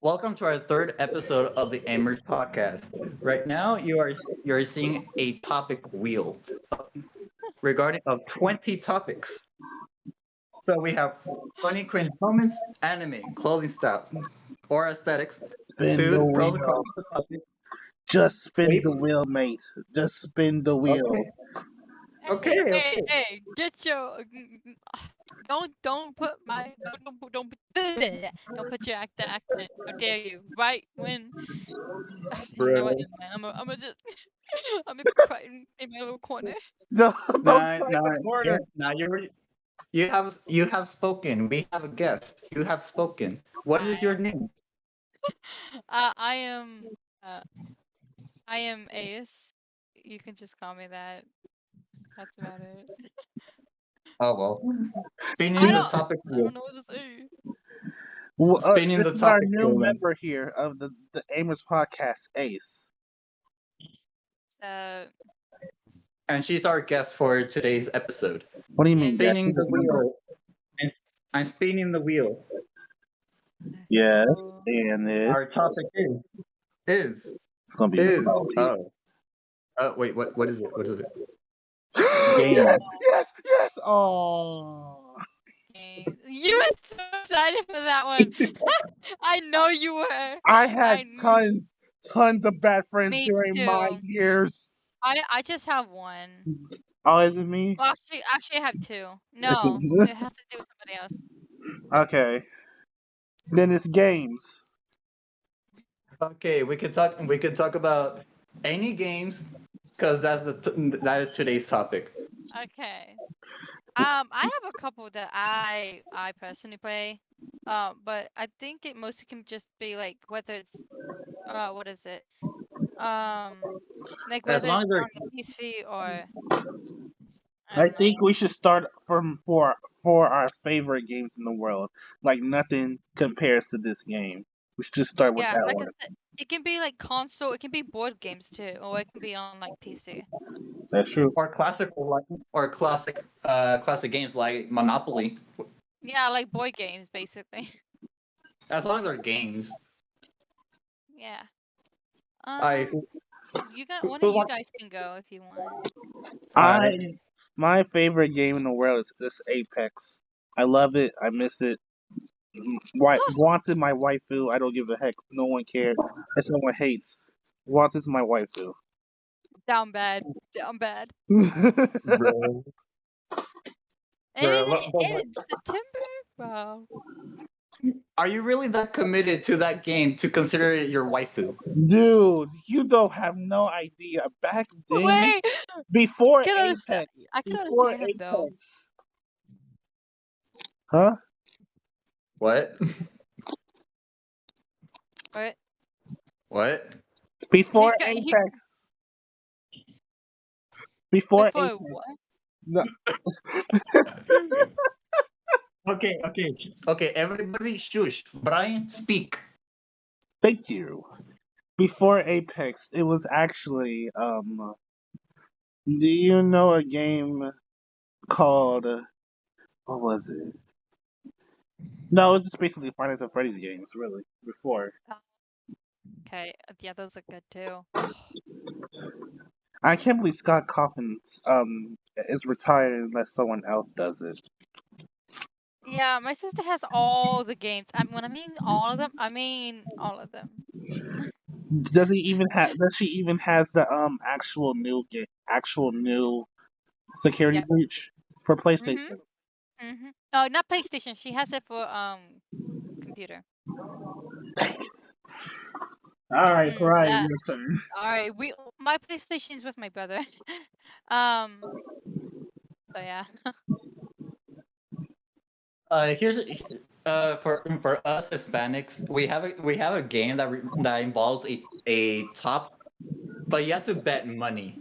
Welcome to our third episode of the Amers podcast. Right now, you're seeing a topic wheel regarding of 20 topics. So we have funny cringe moments, anime, clothing style, or aesthetics, Spin the food, pros and cons wheel. of the topic, Just spin sleep. the wheel, mate. Just spin the wheel. Okay, okay, Hey, hey, okay. hey! Get your don't put my don't put your accent. How dare you? Right when you know Bro. what? Never mind. I'm just I'm gonna be crying in my little corner. Don't Now, cry in now, the yeah, corner. now you have spoken. We have a guest. You have spoken. What is your I name? I am uh I am Ace. You can just call me that. That's about it. Oh well. Spinning the topic I wheel. don't know what to say. Spinning This the is our topic new wheel. Then. member here of the Amers podcast, Ace. Uh, And she's our guest for today's episode. What do you yeah, mean, guys? Spinning She's a the member. wheel. And I'm spinning the wheel. Yes, so and Our topic is it's gonna be is Monopoly. wait, what is it? What is it? Yes, Games. yes, yes. Oh, You were so excited for that one. I know you were. I had I knew. tons of bad friends Me during my too. years. I just have one. Oh, is it me? Well, actually, I have two. No, it has to do with somebody else. Okay, then it's games. Okay, we could talk about any games because that is today's topic. Okay. I have a couple that I personally play. But I think it mostly can just be like whether it's what is it? Um, like As whether long it's as they're on the PC or I I don't know. think we should start from for our favorite games in the world. Like nothing compares to this game. We should just start with Yeah, that like I one. said, it can be like console, it can be board games too, or it can be on like PC. That's true. classic games like Monopoly. Yeah, like board games basically. As long as they're games. Yeah. I Um, you got who, one of who you wants? guys can go if you want. I My favorite game in the world is this Apex. I love it. I miss it. Wanted my waifu. I don't give a heck. No one cared. If someone hates, Wanted's my waifu. Down bad. Down bad. Bro, And bro, in September? Wow. are you really that committed to that game to consider it your waifu? Dude, you don't have no idea. Back then, Wait! before Can understand. Apex, I can before understand him though. Apex, huh? What? What? What? Before He Apex, before before Apex. what? No, Okay. Everybody, shush. Brian, speak. thank you. Before Apex, it was actually Do you know a game called what was it? No, it was just basically Five Nights at Freddy's games, really. Before. Okay, yeah, those are good too. I can't believe Scott Coffins is retired unless someone else does it. Yeah, my sister has all the games. When I mean all of them, I mean all of them. Does she even has the actual new security Yep. breach for PlayStation? Oh, not PlayStation. She has it for computer. Dang it. Alright, Brian, Sad. your turn. All right, my PlayStation's with my brother. um. So yeah. Here's for us Hispanics, we have a game that involves a top, but you have to bet money.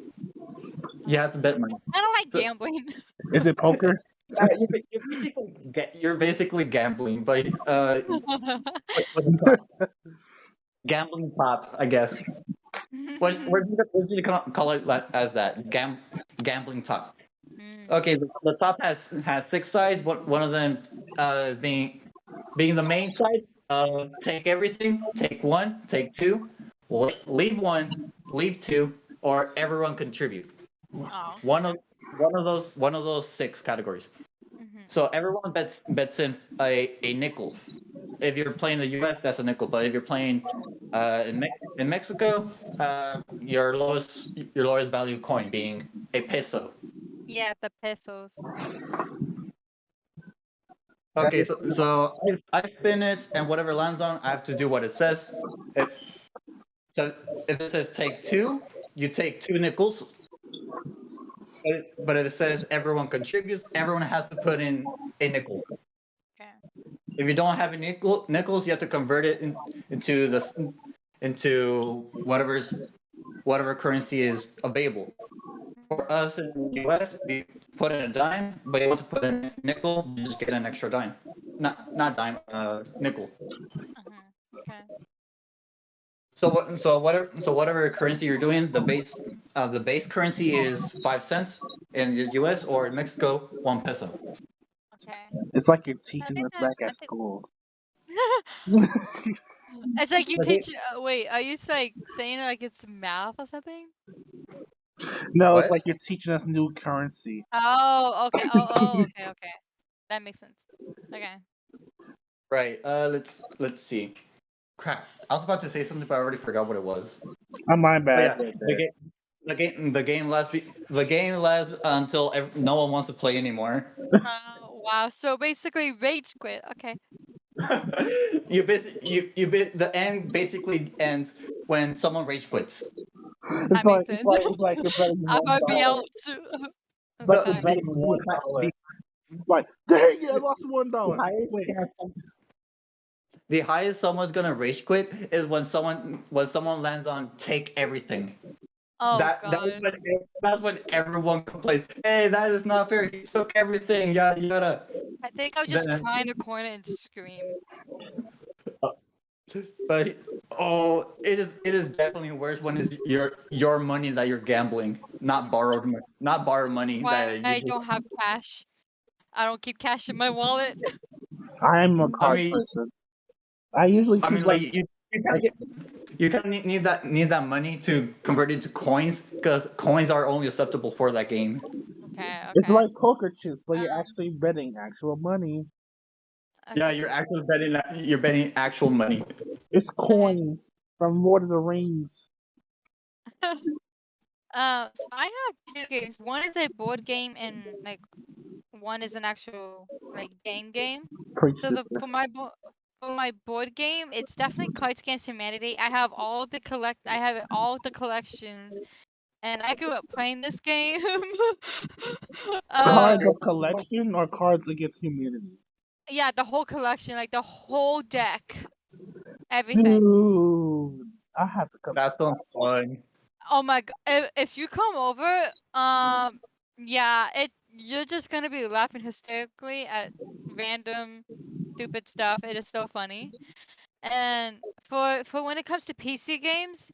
You have to bet money. I don't like So- gambling. Is it poker? You're basically gambling, but with a top. Gambling top, I guess. What do you call it as that? Gambling top. Mm. Okay, the top has six sides. One of them being the main side. Take everything. Take one. Take two. Leave one. Leave two. Or everyone contribute. Oh. One of those six categories. Hmm. So everyone bets in a nickel. If you're playing the U.S., that's a nickel. But if you're playing in Mexico, your lowest value coin being a peso. Yeah, the pesos. Okay, so I spin it, and whatever lands on, I have to do what it says. If, so if it says take two, you take two nickels. But if it says everyone contributes, everyone has to put in a nickel. Okay. If you don't have any nickels, you have to convert it into whatever currency is available. For us in the U.S., we put in a dime, but you want to put in a nickel, you just get an extra dime. Not dime, nickel. Hmm. Okay. So whatever currency you're doing, the base currency is 5 cents in the U.S. or in Mexico, 1 peso. Okay. It's like you're I teaching think us that back I at think school. it's like you But teach. Wait, are you like saying like it's math or something? No, it's what? like you're teaching us new currency. Oh, okay. Oh, okay, okay. That makes sense. Okay. Right. Let's see. Crap. I was about to say something, but I already forgot what it was. My But bad. yeah, the game lasts until no one wants to play anymore. Wow. So basically, rage quit. Okay. The end basically ends when someone rage quits. That makes sense. It's like you're betting I might be $1. out too. It's like The, you're the, betting $1. the, Like, dang it, I lost the $1. highest Wait, the highest someone's gonna rage quit is when someone lands on take everything. Oh That God. that's when everyone complains. Hey, that is not fair. He took everything. Yada yada. I think I'll just Then, cry in a corner and scream. but it is definitely worse when it's your money that you're gambling, not borrowed money Why that I you. don't have cash. I don't keep cash in my wallet. I'm a Mm. I card mean, person. I usually I keep mean, like, like you kind of need that money to convert it to coins because coins are only acceptable for that game. Okay, it's okay. like poker chips, but you're Um, actually betting actual money. Yeah, okay. you're actually betting actual money. It's Okay. coins from Lord of the Rings. So I have two games. One is a board game and like one is an actual like game. Preach So it. for my board game, it's definitely Cards Against Humanity. I have all the collections, and I grew up playing this game. Cards um, of collection or cards against humanity? yeah, the whole collection, like the whole deck, everything. Dude, I have to come to That's the so last one. fun. Oh my god! If you come over, yeah, you're just gonna be laughing hysterically at random stupid stuff. It is so funny. And for when it comes to PC games,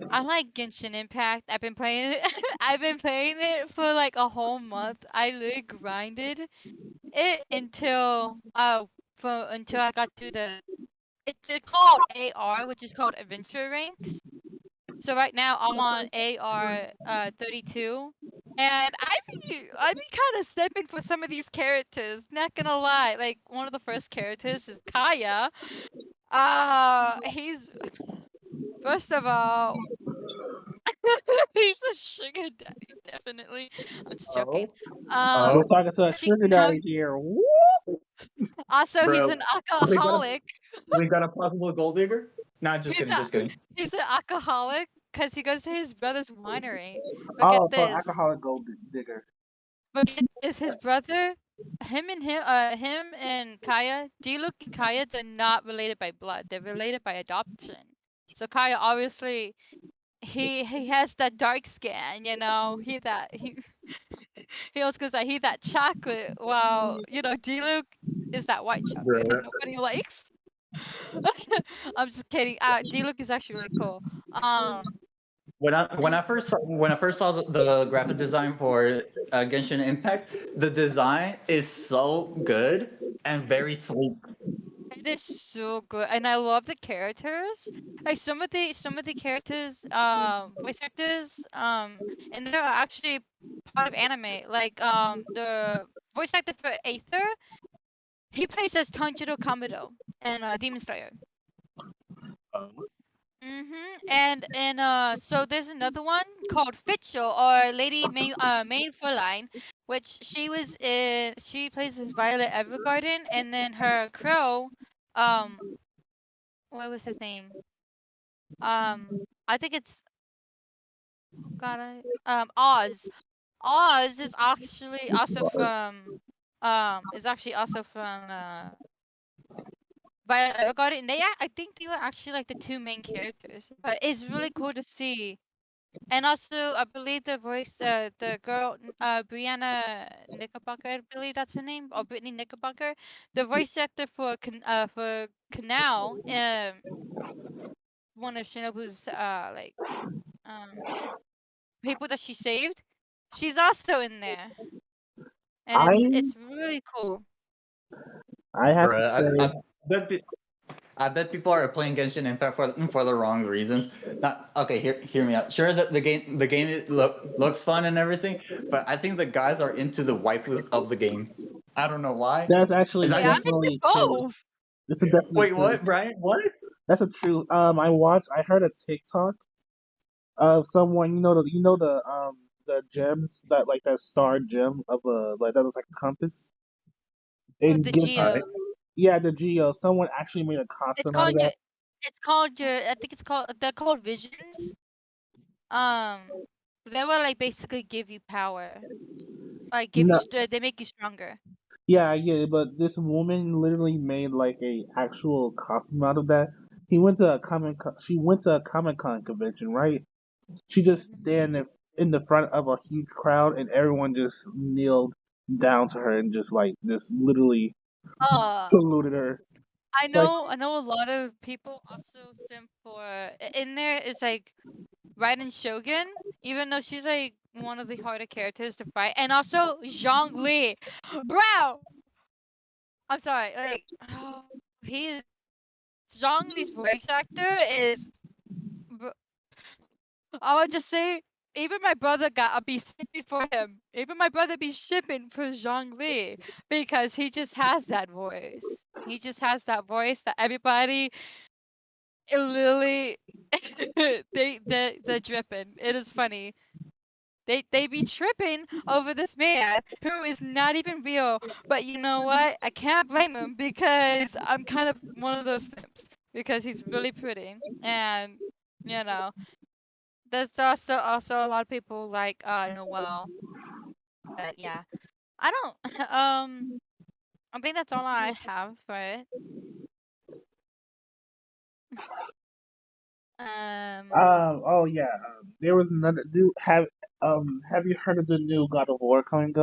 I like Genshin Impact. I've been playing it. I've been playing it for like a whole month. I literally grinded it until I got to it's called AR, which is called Adventure Ranks. So right now I'm on AR 32, and I've been kind of stepping for some of these characters. Not gonna lie, like one of the first characters is Kaya. He's first of all, he's a sugar daddy, definitely. I'm just joking. Oh, We're talking to a She sugar daddy here. Woo! also he's bro, an we got alcoholic. we got a possible gold digger. Nah, just He's kidding, a just kidding. he's an alcoholic because he goes to his brother's winery. Look at Oh, so this. alcoholic gold digger. But is his brother, him and Kaya, Diluc and Kaya, they're not related by blood. They're related by adoption. So Kaya obviously he has that dark skin, you know. He he also goes that he that chocolate, while Diluc is that white chocolate Bro. that nobody likes. I'm just kidding. Diluc is actually really cool. When I first saw the graphic design for Genshin Impact, the design is so good and very sleek. It is so good, and I love the characters. Like some of the characters, voice actors, and they're actually part of anime. Like the voice actor for Aether, he plays as Tanjiro Kamado in Demon Slayer. And so there's another one called Fitchel or Lady Main Furline, which she plays as Violet Evergarden, and then her crow, um, what was his name? I think it's Oz. Oz is actually also from Violet Evergarden, and I think they were actually like the two main characters. But it's really cool to see. And also, I believe the girl, Brianna Knickerbocker, I believe that's her name, or Brittany Knickerbocker, the voice actor for Canal, one of Shinobu's people that she saved, she's also in there, and I it's really cool. I have to Bruh, say, I bet people are playing Genshin Impact for the wrong reasons. Not okay. Hear me out. Sure, that the game looks fun and everything, but I think the guys are into the waifus of the game. I don't know why. that's actually Is that Hey, I'm just into definitely true. both. It's a definitely wait? true. What, Brian? What? That's a true. I heard a TikTok of someone, the gems that like that star gem of a like that was like a compass. With And the give Geo. yeah, the Geo. Someone actually made a It's costume out of called that. I think they're called Visions. Um, they will like basically give you power, like No, they make you stronger. yeah, but this woman literally made like a actual costume out of that. She went to a Comic Con convention, right? She just stand in the front of a huge crowd, and everyone just kneeled down to her and just literally Uh, saluted her. I Like, know I know a lot of people also sim for in there is like Raiden Shogun, even though she's like one of the harder characters to fight, and also Zhongli, bro. I'm sorry, like he is Zhongli's voice actor is. I would just say, even my brother got be shipping for him. Even my brother be shipping for Zhongli because he just has that voice. He just has that voice that everybody it literally they're dripping. It is funny. They be tripping over this man who is not even real. But you know what? I can't blame him because I'm kind of one of those simps because he's really pretty and you know there's also a lot of people like Noel. But yeah. I don't I think that's all I have for it. Um oh yeah, there was another. Have you heard of the new God of War coming?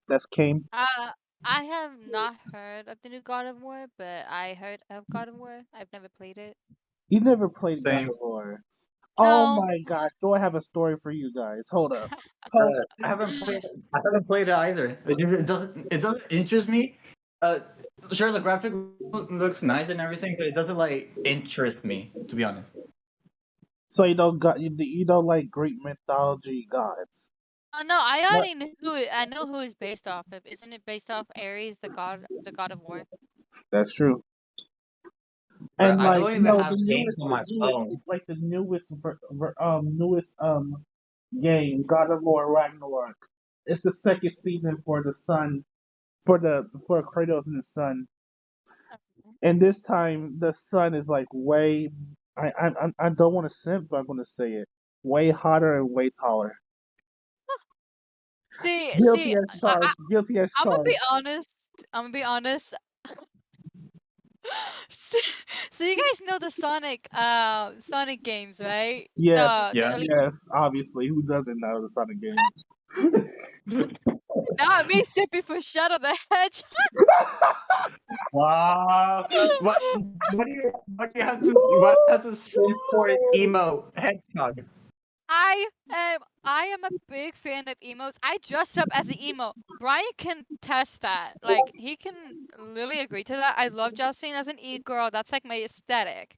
That's came. uh I have not heard of the new God of War, but I heard of God of War. I've never played it. You never played God Same. of War. Oh No. my gosh, do I have a story for you guys? Hold up. I haven't played. I haven't played it either. It doesn't interest me. Uh, sure, the graphic looks nice and everything, but it doesn't like interest me, to be honest. So you don't like Greek mythology gods. Oh no, I What? already knew who I know who it's based off of. Isn't it based off Ares, the god of war? That's true. But And I like don't even no, have games on my phone. it's like the newest game, God of War Ragnarok. It's the second season for the son, for Kratos and his son. And this time the son is like way. I don't want to simp, but I'm gonna say it. Way hotter and way taller. Guilty See, as charged. Guilty as I'm gonna be charged. honest. I'm gonna be honest. so, so you guys know the Sonic games, right? Yes, The Yeah. early yes. Obviously, who doesn't know the Sonic game? not me sipping for Shadow the Hedgehog. Wow. What do you have to say for emo hedgehog? I am a big fan of emos. I dress up as an emo. Brian can test that. Like he can literally agree to that. I love dressing as an e-girl. That's like my aesthetic.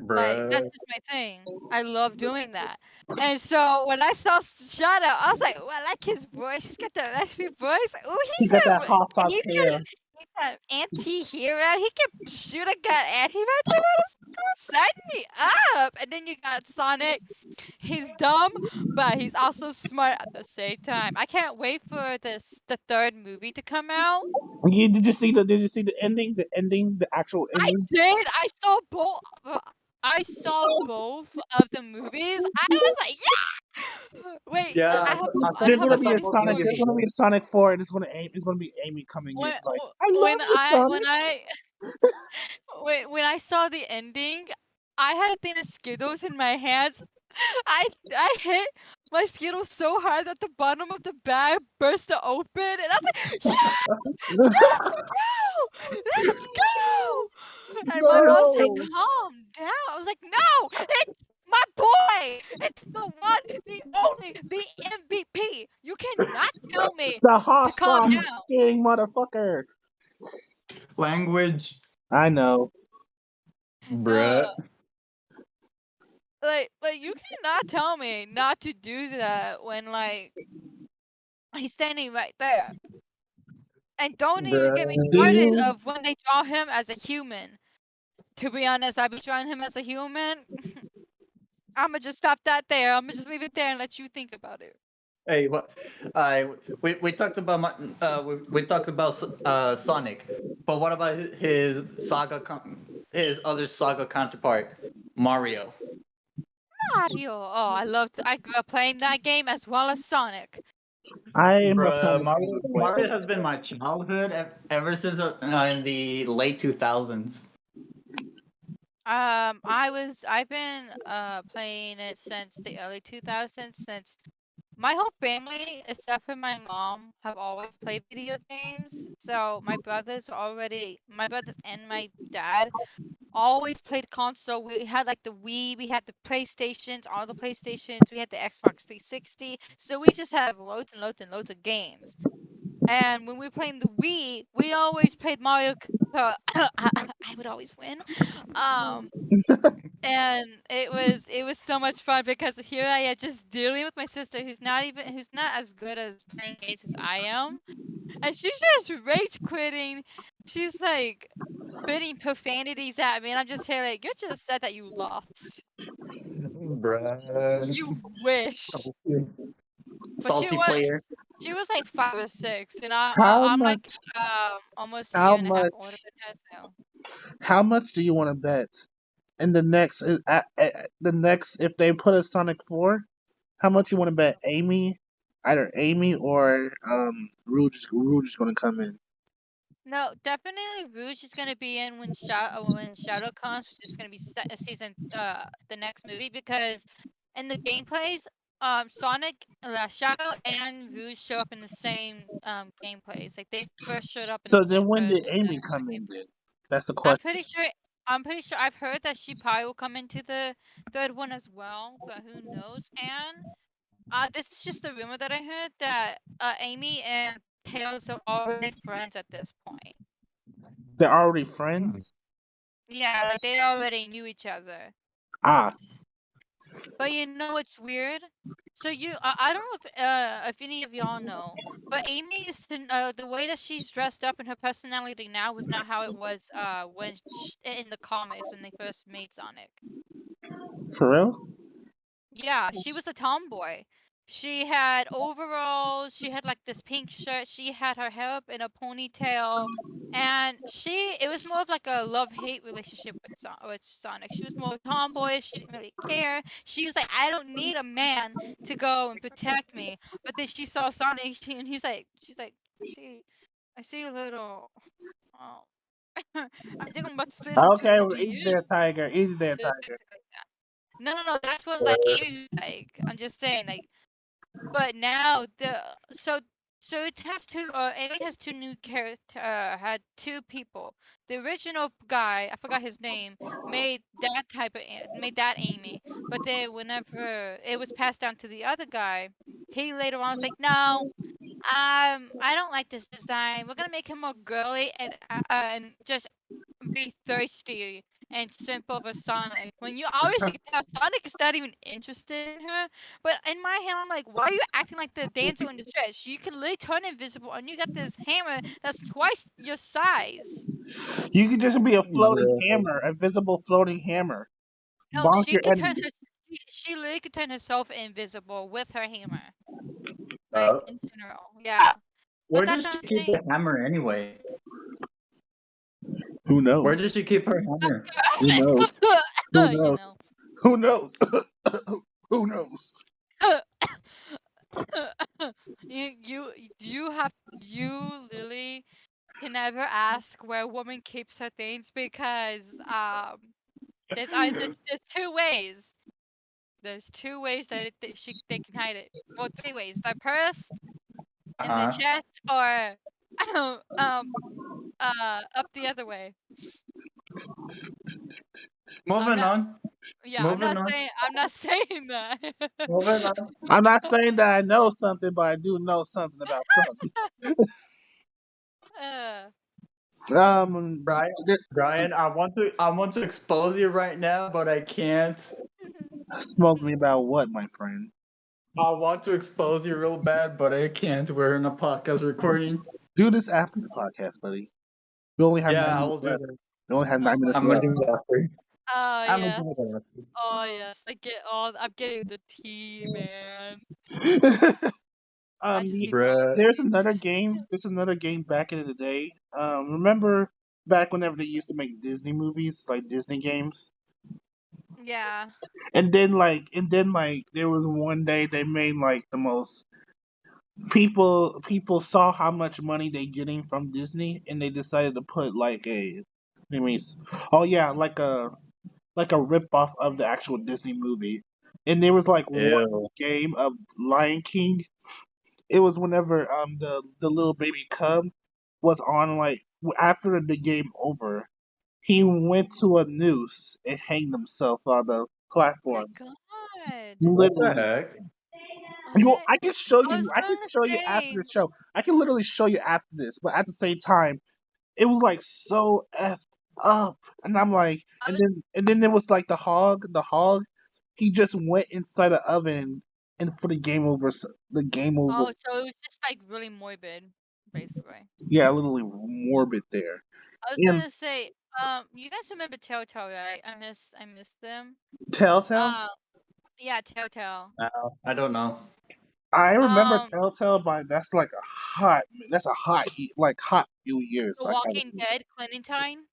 Like that's Bruh. just my thing. I love doing that. And so when I saw Shadow, I was like, "Well, I like his voice. He's got that raspy voice. Oh, He got that hot sauce he hair. can. He's an anti-hero. He can shoot a gun and he writes about his girl. Sign me up." And then you got Sonic. He's dumb, but he's also smart at the same time. I can't wait for the third movie to come out. Did you see the ending? The ending, the actual I ending. did. I saw both. I saw both of the movies. I was like, yeah. Wait, Yeah, I have There's a gonna be a funny Sonic. There's story. gonna be a Sonic 4, and it's gonna be Amy coming in When like, I love you, Sonic. when I saw the ending, I had a thing of Skittles in my hands. I hit my Skittles so hard that the bottom of the bag burst open, and I was like, yeah, let's go, let's go. And my mom said, No. calm down. I was like, no, it's my boy. It's the one, the only, the MVP. You cannot tell me The to hot calm sauce down. skating motherfucker. Language. I know. Bruh. Like you cannot tell me not to do that when like he's standing right there. And don't even get me Bruh. started of when they draw him as a human. To be honest, I'd be drawing him as a human. I'ma just stop that there. I'ma just leave it there and let you think about it. Hey, what? We talked about we talked about Sonic, but what about his his other saga counterpart, Mario? Mario. Oh, I grew up playing that game as well as Sonic. I am a Bruh, Sonic Mario, fanboy. Mario has been my childhood ever since in the late 2000s. I've been playing it since the early 2000s, since my whole family, except for my mom, have always played video games. So my brothers and my dad always played console. We had like the Wii, we had the PlayStations, all the PlayStations, we had the Xbox 360. So we just have loads and loads and loads of games. And when we were playing the Wii, we always played Mario Kart. I would always win. And it was so much fun because here I am just dealing with my sister who's not as good as playing games as I am. And she's just rage quitting. She's like spitting profanities at me, and I'm just here like, you just said that you lost. Bruh. You wish. Salty player. She was like 5 or 6, and I'm like almost a How year and a half much? older than her now. How much do you want to bet? In the next, if they put a Sonic 4, how much you want to bet Amy, either Amy or Rouge is gonna come in? No, definitely Rouge is gonna be in when Shadow comes, which is gonna be season the next movie, because in the gameplays, Sonic, Shadow, and Rouge show up in the same gameplays. Like they first showed up in So the then same when did the Amy come in then? That's the I'm question. pretty sure. I'm pretty sure. I've heard that she probably will come into the third one as well, but who knows? And this is just a rumor that I heard that Amy and Tails are already friends at this point. They're already friends? Yeah, like they already knew each other. Ah. But you know what's weird? So I don't know if any of y'all know, but Amy is the way that she's dressed up and her personality now was not how it was when in the comics when they first made Sonic. For real? Yeah, she was a tomboy. She had overalls, she had like this pink shirt, she had her hair up in a ponytail, and it was more of like a love-hate relationship with Sonic. She was more tomboyish, she didn't really care. She was like, I don't need a man to go and protect me. But then she saw Sonic and she's like, I see a little, oh, I think I'm about to slip Okay, into easy you. there, Tiger. Easy there, Just Tiger. like that. No, that's what like Amy was like. I'm just saying, like, but now So it has two. Amy has two new character. Had two people. The original guy, I forgot his name, made made that Amy. But then whenever it was passed down to the other guy, he later on was like, no, I don't like this design. We're gonna make him more girly and just be thirsty and simple over Sonic. When you obviously can tell Sonic is not even interested in her. But in my head, I'm like, why are you acting like the damsel in distress? You can literally turn invisible, and you got this hammer that's twice your size. You could just be a floating Bro. hammer, a visible floating hammer. No, Bonk she your could turn enemy. her. She literally could turn herself invisible with her hammer. Like Uh, in general, yeah. But where that's does what she I'm keep saying. the hammer anyway? Who knows? Where does she keep her hammer? Who knows? Who You knows? know. Who knows? Who knows? You literally can never ask where a woman keeps her things because there's two ways. There's two ways they can hide it. Well, three ways: the purse, in the Uh-huh. chest, or up the other way. I'm Moving not. on. Yeah, Moving on. I'm not saying that. Moving on. I'm not saying that I know something, but I do know something about something. uh, Um, Brian, th- Brian, I want to expose you right now, but I can't. smoke me about what, my friend? I want to expose you real bad, but I can't. We're in a podcast recording. Do this after the podcast, buddy. We only have Yeah, 9 minutes I'll do left. that. We only have oh 9 minutes my I'm gonna left. do god. it after. Oh I'm gonna yes. do it after. Oh yes. I'm getting the tea, man. I just The- need more. Bruh. there's another game. There's another game back in the day. Remember back whenever they used to make Disney movies, like Disney games? Yeah. And then there was one day they made like the most people saw how much money they getting from Disney, and they decided to put like a let me s- oh yeah, like a rip off of the actual Disney movie. And there was like one Ew. game of Lion King. It was whenever the little baby cub was on, like after the game over, he went to a noose and hanged himself on the Oh my platform. god. What the Literally. heck? Okay. I can show I you. was I can gonna show you after say. the show. I can literally show you after this. But at the same time, it was like so effed up, and I'm like, I was, and then there was like the hog. The hog, he just went inside the oven, and for the game over. The game over. oh, so it was just like really morbid, basically. Yeah, literally morbid there. I was And gonna say. You guys remember Telltale, right? I miss them. Telltale. Uh, yeah, Telltale. I don't know. I remember Um, Telltale, but that's a hot heat, like hot few years. The I gotta Walking say. Dead, Clementine.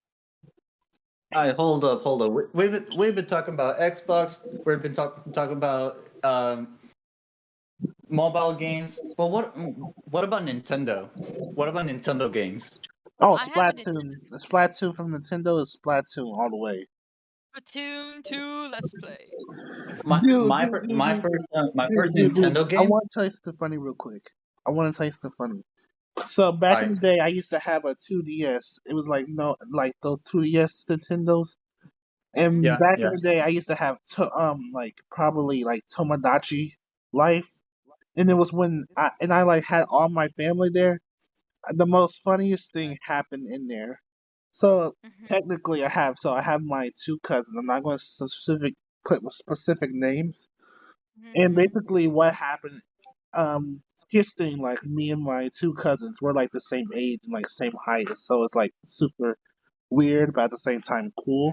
Hold up, hold up. We've been talking about Xbox. We've been talking about mobile games. But what about Nintendo? What about Nintendo games? Oh, I have a Nintendo Splatoon. The Switch. Splatoon from Nintendo is Splatoon all the way. Splatoon 2, let's play. My first Dude. Nintendo I game. want to tell you something funny real quick. I want to tell you something funny. So back in I the day, I used to have a 2DS. It was like no, like those 2DS Nintendos. Hmm. And yeah back in yeah. the day, I used to have like probably like Tomodachi Life. And it was when I like had all my family there. The most funniest thing happened in there. So Hmm. technically, I have my two cousins. I'm not going to put specific names. And Hmm. basically, what happened? His thing, like me and my two cousins, were like the same age and like same height, so it's like super weird, but at the same time cool.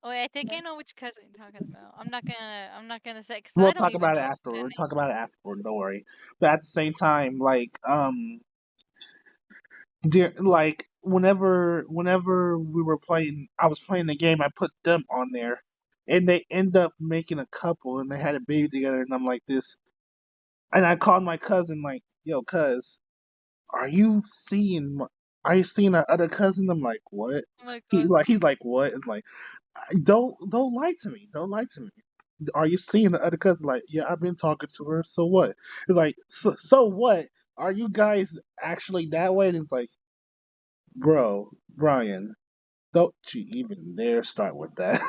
Oh, wait, I think I know which cousin you're talking about. I'm not gonna say because We'll I don't talk even about it know after. their We'll talk name. about it afterward. Don't worry. But at the same time, like whenever we were playing, I was playing the game. I put them on there, and they end up making a couple, and they had a baby together. And I'm like this, and I called my cousin like, "Yo, cuz, are you seeing? Are you seeing that other cousin?" I'm like, "What?" Oh my god. He's like, "What?" It's like, don't lie to me. Don't lie to me. Are you seeing the other cousin? Like, yeah, I've been talking to her. So what? It's like, so what? are you guys actually that way? And it's like, bro, Brian, don't you even dare start with that.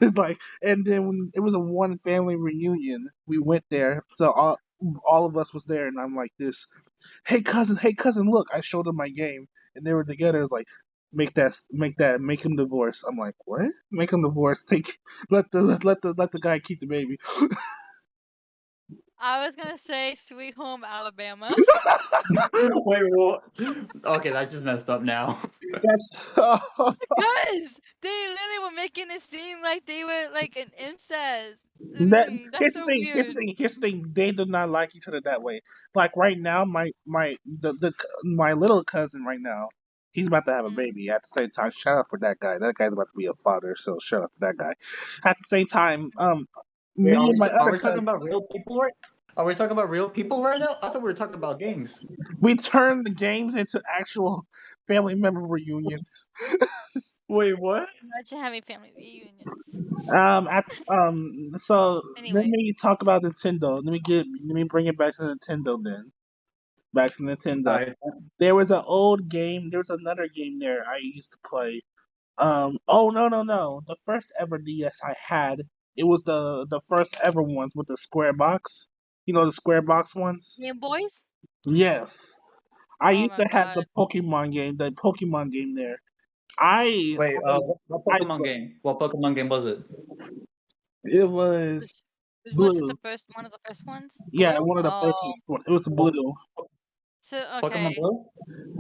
It's like, and then when it was a one family reunion, we went there, so all of us was there, and I'm like this, hey cousin, look, I showed them my game, and they were together. It's like, make him divorce. I'm like, what? Make him divorce. Let the guy keep the baby. I was gonna say Sweet Home Alabama. Wait, what? Okay, that's just messed up now. That's Guys, they literally were making it seem like they were like an incest. that. That's so weird. Here's the thing. They do not like each other that way. Like right now, my little cousin right now, he's about to have a Mm. baby. At the same time, shout out for that guy. That guy's about to be a father, so shout out for that guy. At the same time, me Wait, and my are other we talking cousin, about real people right? Are we talking about real people right now? I thought we were talking about games. we turned the games into actual family member reunions. Wait, what? Imagine having family reunions. So let Anyways, me talk about Nintendo. Let me bring it back to Nintendo then. Back to Nintendo. Alright. There was an old game. There was another game there I used to play. Oh no. The first ever DS I had. It was the first ever ones with the square box. You know the square box ones. Game Boys. Yes, I Oh used my to have the god. Pokemon game. The Pokemon game there. I Wait, what I Pokemon game? What Pokemon game was it? it was Was it the blue. first one of the first ones? Yeah, Blue? one of the first Oh, ones. It was blue. so Pokemon okay. Blue?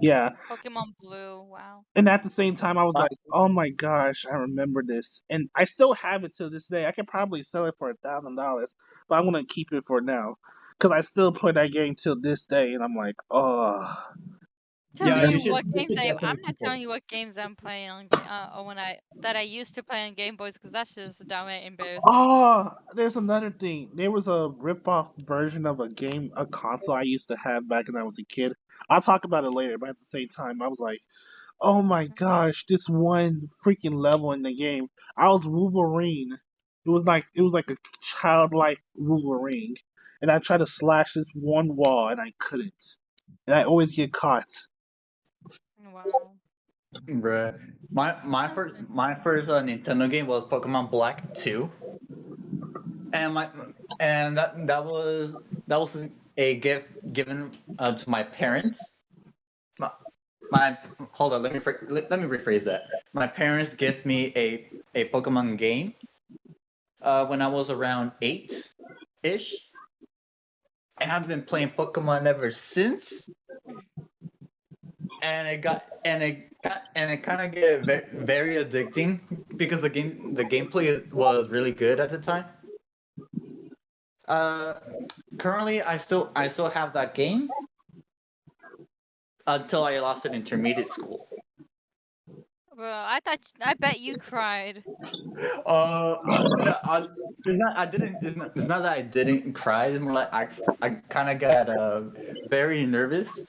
Yeah. Pokemon Blue. Wow. And at the same time, I was Uh, like, "Oh my gosh, I remember this," and I still have it to this day. I could probably sell it for $1,000, but I'm gonna keep it for now because I still play that game till this day, and I'm like, "Oh, Tell yeah, me you that- should. what You games should I'm definitely not keep it. telling you what games I'm playing on or when I used to play on Game Boys because that's just downright embarrassing. oh." There's another thing. There was a rip-off version of a console I used to have back when I was a kid. I'll talk about it later, but at the same time, I was like, "Oh my gosh, this one freaking level in the game. I was Wolverine. It was like a childlike Wolverine. And I tried to slash this one wall and I couldn't. And I always get caught. Wow. Bruh. My Sounds first good. my first Nintendo game was Pokemon Black 2. And that was a gift given to my parents. My hold on, let me rephrase that. My parents gift me a Pokemon game when I was around 8-ish, and I've been playing Pokemon ever since. And it kind of get very addicting because the gameplay was really good at the time. Uh, Currently I still have that game until I lost it in intermediate school. Bro, I bet you cried. No, it's not that I didn't cry. It's more like I kind of got very nervous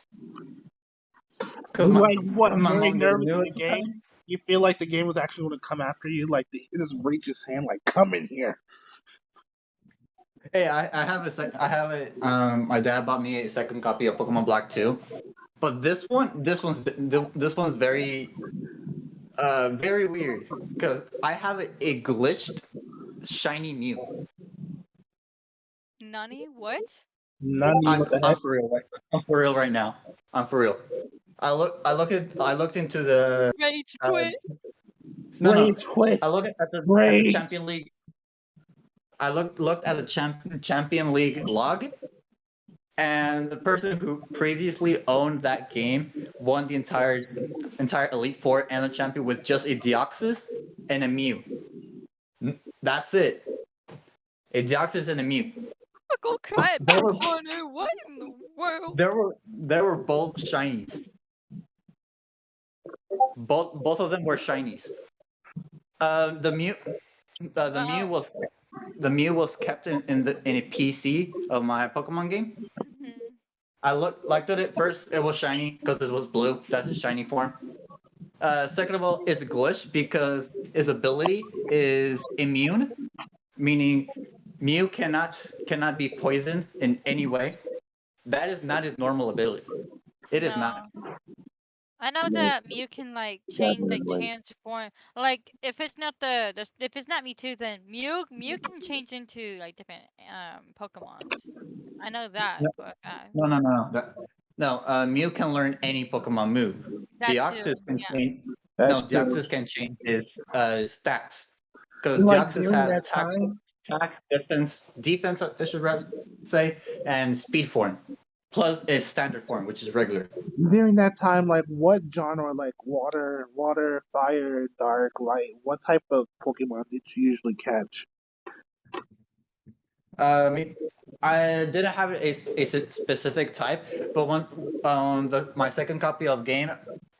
because Like what? my Very mom didn't nervous know in at the the game? time. You feel like the game was actually going to come after you? Like it just reach his hand, like, come in here. Hey, I have a my dad bought me a second copy of Pokemon Black 2. But this one's very weird because I have a glitched shiny Mew. Nani? What? None of you, what the heck? I'm for real. I'm for real right now. I'm for real. I looked into the Rage uh, quit. no. Rage quit. I looked at the Rage. Champion League. I looked at the Champion League log, and the person who previously owned that game won the entire Elite Four and the champion with just a Deoxys and a Mew. That's it. A Deoxys and a Mew. I go cry at They my were corner. What in the world? there were both shinies. Both of them were shinies. The Mew the Mew was kept in a PC of my Pokemon game. Mhm. I looked at it first. It was shiny because it was blue. That's its shiny form. Second of all, it's glitched because its ability is immune, meaning Mew cannot be poisoned in any way. That is not his normal ability. It is not. No. I know that Mew can like change, like transform. Like if it's not if it's not Mewtwo, then Mew can change into like different Pokemons. I know that No, for a fact. no, no, no. No, Mew can learn any Pokemon move. That Deoxys too. can Yeah. change. That's No, true. Deoxys can change his stats because Like Deoxys during has that time, attack, defense, I should rather say, and speed form, plus his standard form, which is regular. like what genre, like water, fire, dark, light, what type of Pokemon did you usually catch? Me, I didn't have a specific type, but when my second copy of game,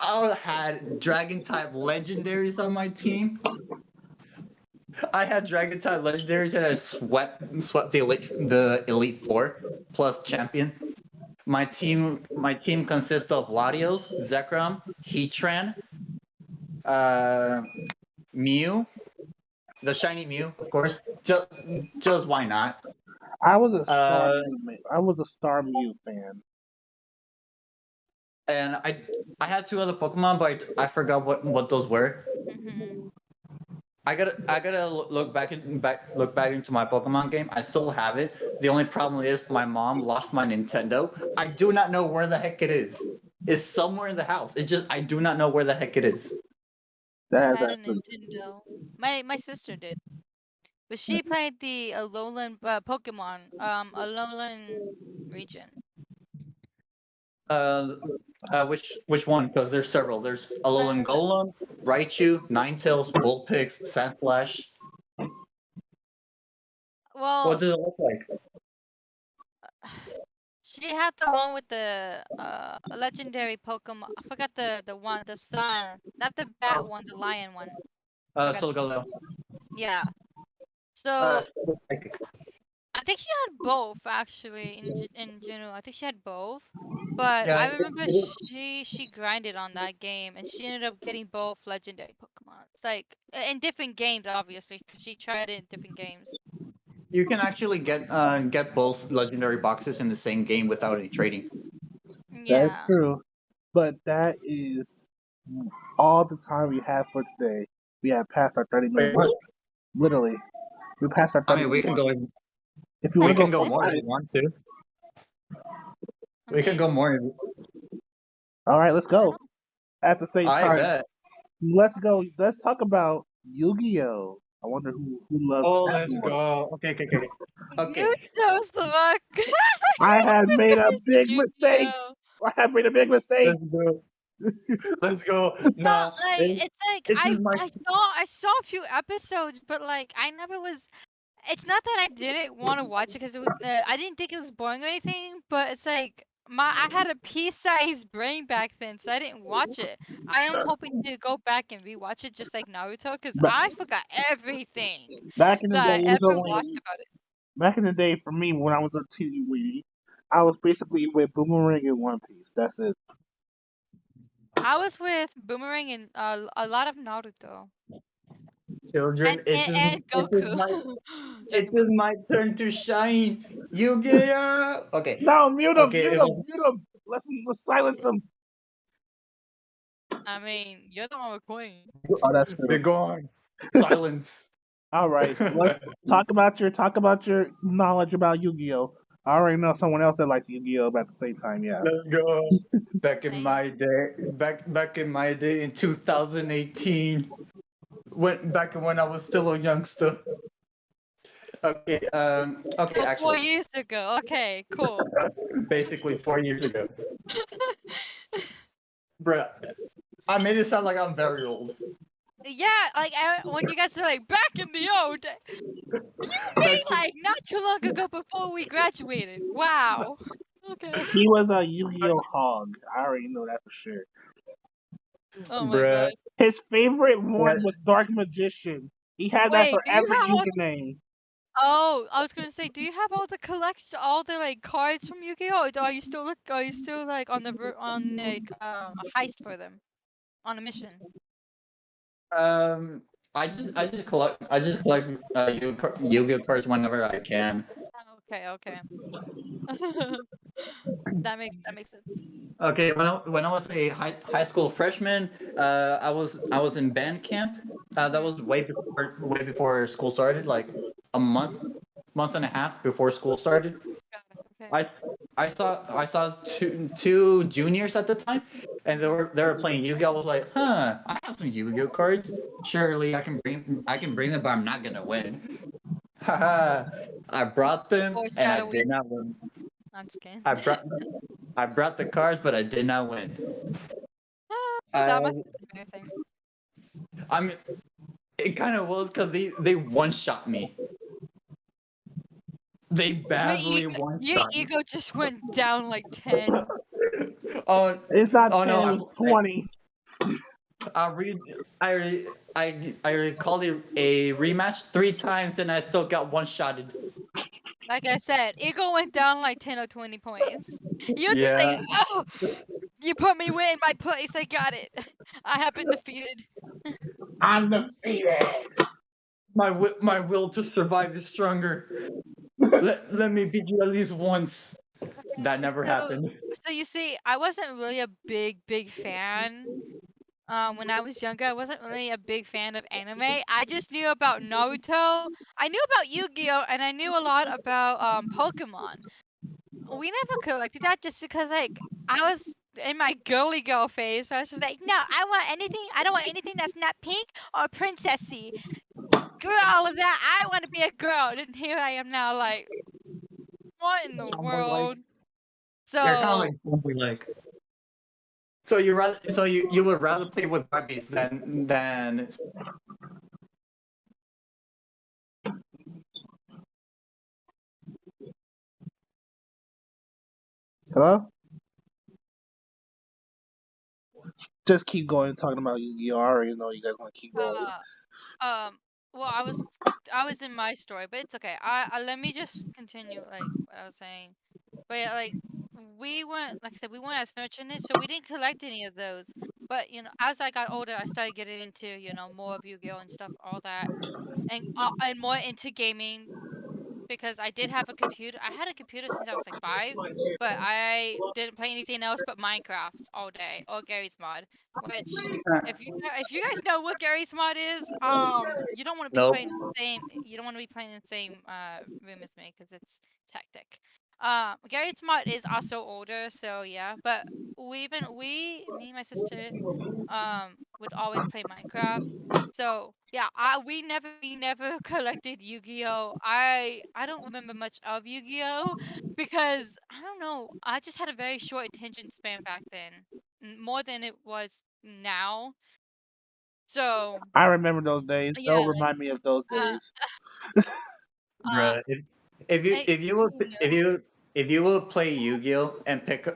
I had Dragon type legendaries on my team. I had Dragon type legendaries and I swept the elite four plus champion. My team consists of Latios, Zekrom, Heatran, uh, Mew, the shiny Mew, of course. Just why not? I was a Uh, Star Mew fan. and I had two other Pokemon, but I forgot what those were. Mhm. I gotta look back into my Pokemon game. I still have it. The only problem is my mom lost my Nintendo. I do not know where the heck it is. It's somewhere in the house. It's just I do not know where the heck it is. I That has had a actually Nintendo. My sister did, but she played the Alolan Pokemon, Alolan region. Uh, which one? Because there's several. There's Alolan Uh, Golem, Raichu, Ninetales, Vulpix, Sandslash. What well, does it look like? she had the one with the legendary Pokemon. I forgot the one, the sun, not the bat one, the lion one. Forgot the name. Solgaleo. Yeah. So Psychic. I think she had both actually in general. I think she had both. But Yeah. I remember she grinded on that game and she ended up getting both legendary Pokemon. It's like in different games, obviously. 'Cause she tried it in different games. You can actually get both legendary boxes in the same game without any trading. That's Yeah. true. But that is all the time we have for today. We have passed our 30-minute Wait, mark. what? Literally, we passed our I 30 mean, we minute can mark. go. If you We want to can go go for more if it, you want to. I We can go mean, more. all right, let's I don't go. know. At the same I time, bet. let's go. Let's talk about Yu-Gi-Oh. I wonder who loves Oh, that let's more. go. Okay. You chose the luck. I had made a big mistake. Yu-Gi-Oh. I had made a big mistake. Let's go. Let's go. But Nah, like it's like this is my. I saw a few episodes, but like I never was. It's not that I didn't want to watch it because it was I didn't think it was boring or anything, but it's like I had a pea-sized brain back then, so I didn't watch it. I am hoping to go back and rewatch it just like Naruto because Ba- I forgot everything Back in the that day, I it was ever only watched about it. back in the day for me when I was a teeny weeny. I was basically with Boomerang and One Piece. That's it. I was with Boomerang and a lot of Naruto Children, and Goku. it Dragon Ball. is my turn to shine. Yu-Gi-Oh! Okay. No, mute him, Okay. mute him, mute him. Let's silence him. I mean, you're the one recording. Oh, that's true. Be gone. Silence. All right, let's talk about your knowledge about Yu-Gi-Oh. I already know someone else that likes Yu-Gi-Oh, but at the same time, yeah. Let's go. Back in Same. my day, back in my day in 2018, back when I was still a youngster. Okay. Okay. Oh, 4 Actually, years ago. Okay, cool. basically 4 years ago. Bruh, I made it sound like I'm very old. Yeah, like when you guys are like back in the old, day." You mean like not too long ago before we graduated? Wow. Okay. He was a Yu-Gi-Oh hog. I already know that for sure. Oh my Bruh. god. His favorite one What? was Dark Magician. He had that Wait, for do you every have all the? username. Oh, I was gonna say, do you have all the collection, all the like cards from Yu-Gi-Oh? Or are you still like on on like a heist for them, on a mission? I just collect Yu-Gi-Oh cards whenever I can. Okay, okay. That makes sense. Okay, when I was a high school freshman, I was in band camp. That Mhm. was way before school started, like a month and a half before school started. Got it. Okay. I saw two juniors at the time, and they were playing Yu-Gi-Oh. I was like, huh, I have some Yu-Gi-Oh cards. Surely I can bring them, but I'm not gonna win. Haha. I brought them and I Foreshadowing. did not win. I'm just kidding. I brought I brought the cards, but I did not win. That I must have been embarrassing. I mean, it kind of was because they one shot me. They badly one Your shot me. ego just went down like 10. Oh, It's not oh 10, no! it was 20. I read. I recall a rematch 3 times, and I still got one shotted. Like I said, ego went down like 10 or 20 points. You're just like, Yeah, oh, you put me way in my place. I got it. I have been defeated. I'm defeated. my will to survive is stronger. Let me beat you at least once. That never So, happened. so you see, I wasn't really a big fan. When I was younger, I wasn't really a big fan of anime. I just knew about Naruto. I knew about Yu-Gi-Oh, and I knew a lot about Pokemon. We never collected that just because like I was in my girly girl phase, so I was just like, no, I don't want anything that's not pink or princessy. Screw all of that. I want to be a girl. And here I am now, like, what in the Tomboy like. world? You're kind of So like tomboy like. So you would rather play with Barbies than. Hello? Just keep going talking about Yu-Gi-Oh! I already know you guys want to keep going. well, I was in my story, but it's okay. I let me just continue like what I was saying. But yeah, like we weren't, like I said, we weren't as fortunate, so we didn't collect any of those. But as I got older, I started getting into more of Yu-Gi-Oh and stuff, all that, and more into gaming because I did have a computer. I had a computer since I was like 5, but I didn't play anything else but Minecraft all day or Gary's Mod. Which, if you guys know what Gary's Mod is, you don't want to be Nope. playing in the same. You don't want to be playing in the same room as me because it's hectic. Gary's Mod is also older, so yeah. But me and my sister, would always play Minecraft. So yeah, we never collected Yu-Gi-Oh. I don't remember much of Yu-Gi-Oh because I don't know. I just had a very short attention span back then, more than it was now. So I remember those days. yeah, Don't like remind me of those uh days. uh, Bruh, if you I, if you will if you will play Yu-Gi-Oh and pick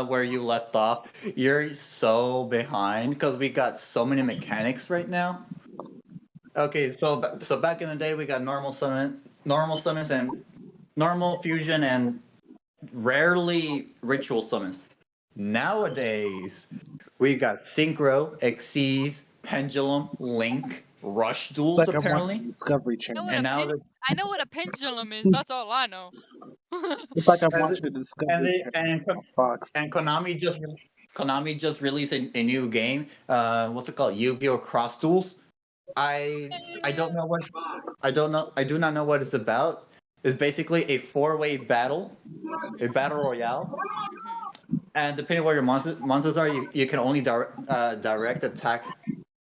where you left off, you're so behind because we got so many mechanics right now. Okay, so back in the day we got normal summons, and normal fusion, and rarely ritual summons. Nowadays we got Synchro, Xyz, Pendulum, Link, Rush duels Like I'm watching apparently, Discovery know Channel. what and a now I know what a pendulum is. That's all I know. It's like I'm and watching the and Discovery they, Channel and on Fox. And Konami just released a new game. What's it called? Yu-Gi-Oh! Cross Duels. I don't know what I do not know what it's about. It's basically a four-way battle, a battle royale, Mhm. and depending on where your monsters are, you can only direct attack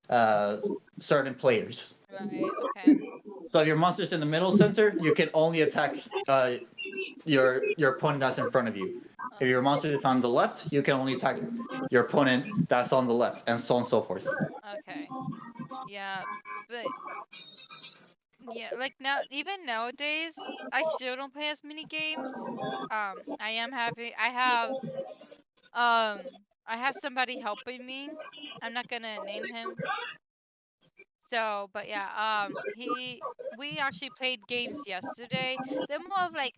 uh, certain players. Right. Okay. So if your monster's in the middle center, you can only attack your opponent that's in front of you. If your monster is on the left, you can only attack your opponent that's on the left, and so on and so forth. Okay. Yeah, but yeah, like now, even nowadays, I still don't play as many games. Um, I have somebody helping me. I'm not gonna name him. So, but yeah, we actually played games yesterday. They're more of like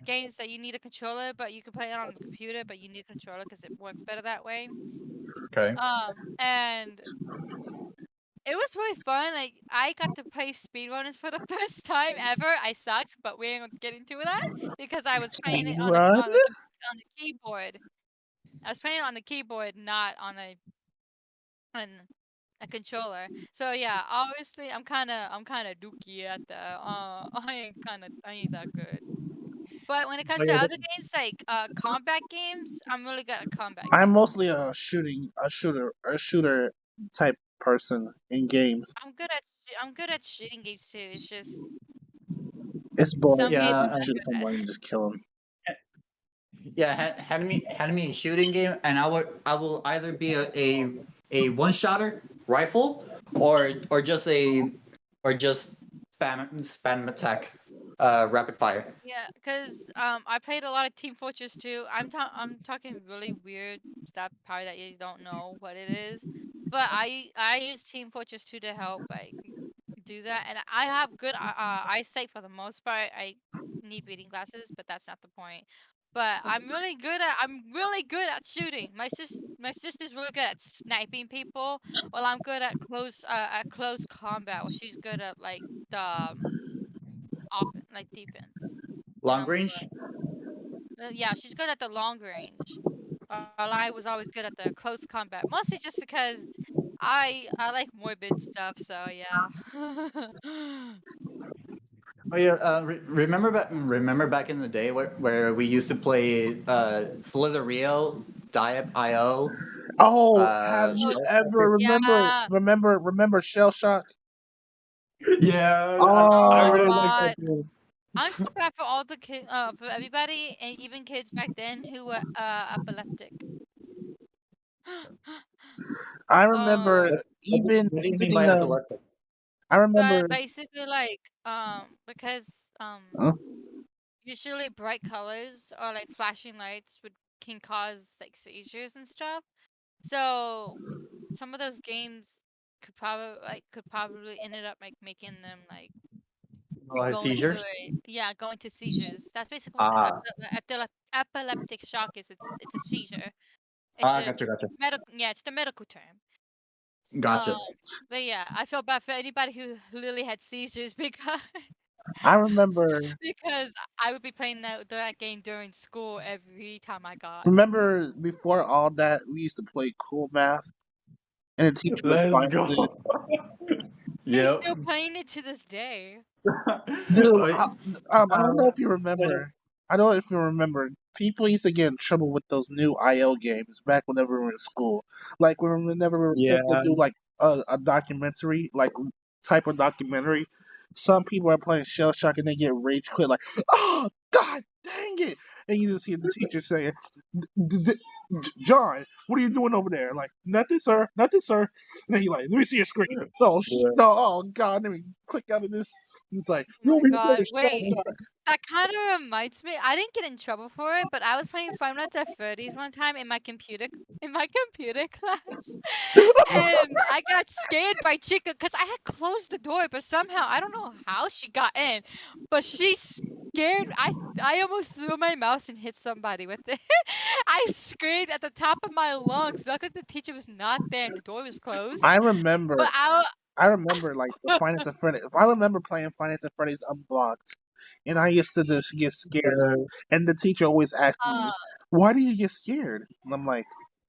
games that you need a controller, but you can play it on the computer, but you need a controller because it works better that way. Okay. And it was really fun. Like I got to play speedrunners for the first time ever. I sucked, but we ain't gonna get into that because I was playing it on Run? on the keyboard. I was playing it on the keyboard, not on a controller. So yeah, obviously I'm kinda dookie at the I ain't that good. But when it comes Oh, to yeah, other games like combat games, I'm really good at combat I'm games. mostly a shooter type person in games. I'm good at shooting games too. It's just It's boring some to games yeah, I'm just not shoot good at. someone and just kill them. yeah. Had me a shooting game, and I will either be a one shotter rifle, or just spam attack, rapid fire. Yeah, because I played a lot of Team Fortress 2. I'm talking really weird stuff, probably that you don't know what it is. But I use Team Fortress 2 to help like do that, and I have good eyesight for the most part. I need reading glasses, but that's not the point. But I'm really good at shooting. My sister's really good at sniping people, while I'm good at close combat. Well, she's good at like the like defense. And Long I'm range. yeah, she's good at the long range. While I was always good at the close combat, mostly just because I like morbid stuff. So yeah. Oh yeah, remember back in the day where we used to play Slitherio, Dive.io, Oh, have you Oh ever yeah. remember Shell Shock? Yeah, Oh I my Oh, really like that god. game. I feel bad for all the for everybody, and even kids back then who were epileptic. I uh, remember What do you even mean in by the epileptic? I remember but basically, like, because uh, usually bright colors or like flashing lights would can cause like seizures and stuff. So some of those games could probably ended up like making them like Oh, go into seizures. a yeah go into seizures. That's basically what the Ah, epileptic shock is. It's a seizure. It's ah, a gotcha. it's the medical term. Um, Gotcha. but yeah, I feel bad for anybody who literally had seizures because I remember because I would be playing that game during school every time I got. remember before all that we used to play Cool Math and the teacher would Let's find it. go. He's Yep. still playing it to this day. Dude, I, I don't know if you but- remember. I don't know if you remember. People used to get in trouble with those new IO games back whenever we were in school. Like whenever we were supposed to yeah. do like a documentary, like type of documentary. Some people are playing Shell Shock and they get rage quit, like, "Oh God, dang it!" And you just hear the teacher saying, "John, what are you doing over there?" Like, "Nothing, sir. Nothing, sir." And then he like, "Let me see your screen." No, Yeah. no, oh God, let me click out of this. It's like, Oh "You my over here god, playing wait. Shell Shock." That kind of reminds me. I didn't get in trouble for it, but I was playing Five Nights at Freddy's one time in my computer class, and I got scared by Chica because I had closed the door, but somehow I don't know how she got in, but she scared. I almost threw my mouse and hit somebody with it. I screamed at the top of my lungs. Luckily, the teacher was not there and the door was closed. I remember, But I. I remember like the Finance of Freddy's. I remember playing Finance of Freddy's Unblocked, and I used to just get scared. And the teacher always asked Uh, me, "Why do you get scared?" And I'm like,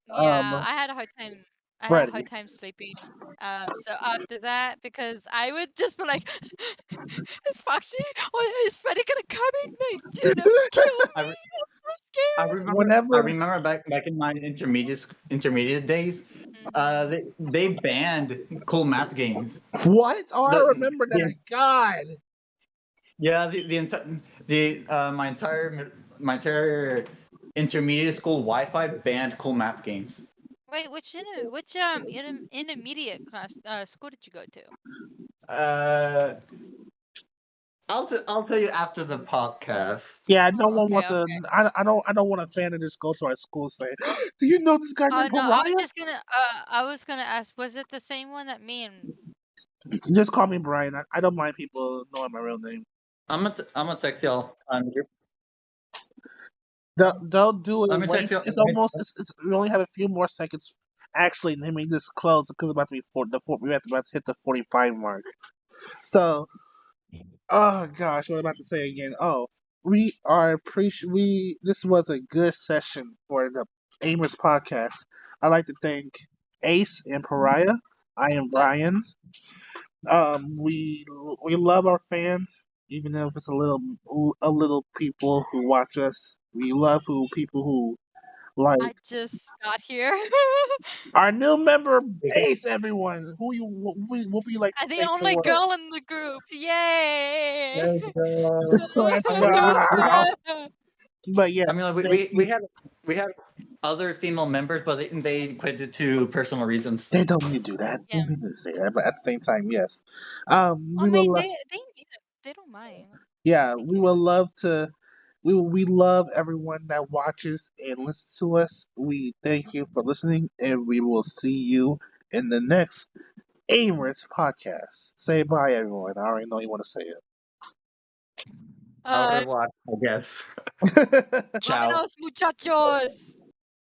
Yeah, I had a hard time. I had a hard "Freddy." time sleeping. So after that, because I would just be like, "Is Foxy or is Freddy gonna come in and kill I, me? re- I'm so scared." I Whenever, remember back in my intermediate days, Mhm. they banned cool math games. what? Oh, I The, remember that. the God, yeah, the entire my entire intermediate school Wi-Fi banned cool math games. Wait, which intermediate class school did you go to? Uh, I'll tell you after the podcast. yeah, no Oh, one okay, wants to. okay. I don't want a fan to just go to our school and say, "Do you know this guy Oh named no, I was Pariah?" just gonna I was gonna ask, was it the same one that me and Just call me Brian. I don't mind people knowing my real name. I'm gonna text y'all. They'll do it. Let me Wait, text y'all. it's almost. We only have a few more seconds Actually, let me just close because it's about to be we have to about to hit the 45 mark. So, oh gosh, what am I about to say again? Oh, we are this was a good session for the Amers podcast. I'd like to thank Ace and Pariah. I am Brian. We love our fans, even if it's a little people who watch us. We love people who like I just got here. our new member Ace. Everyone, who you like to I'm the thank the only world? girl in the group. Yay! Let's go. Let's I mean, go. But yeah, I mean, like, thank you. we had other female members, but they quit due to personal reasons. They don't need to do that. Yeah. They didn't say that, but at the same time, yes. I We will. mean, they don't mind. Yeah, They we care. will love to. We love everyone that watches and listens to us. We thank you for listening, and we will see you in the next Amers podcast. Say bye, everyone. I already know you want to say Au revoir, I guess. it. Ciao. Vámonos, muchachos.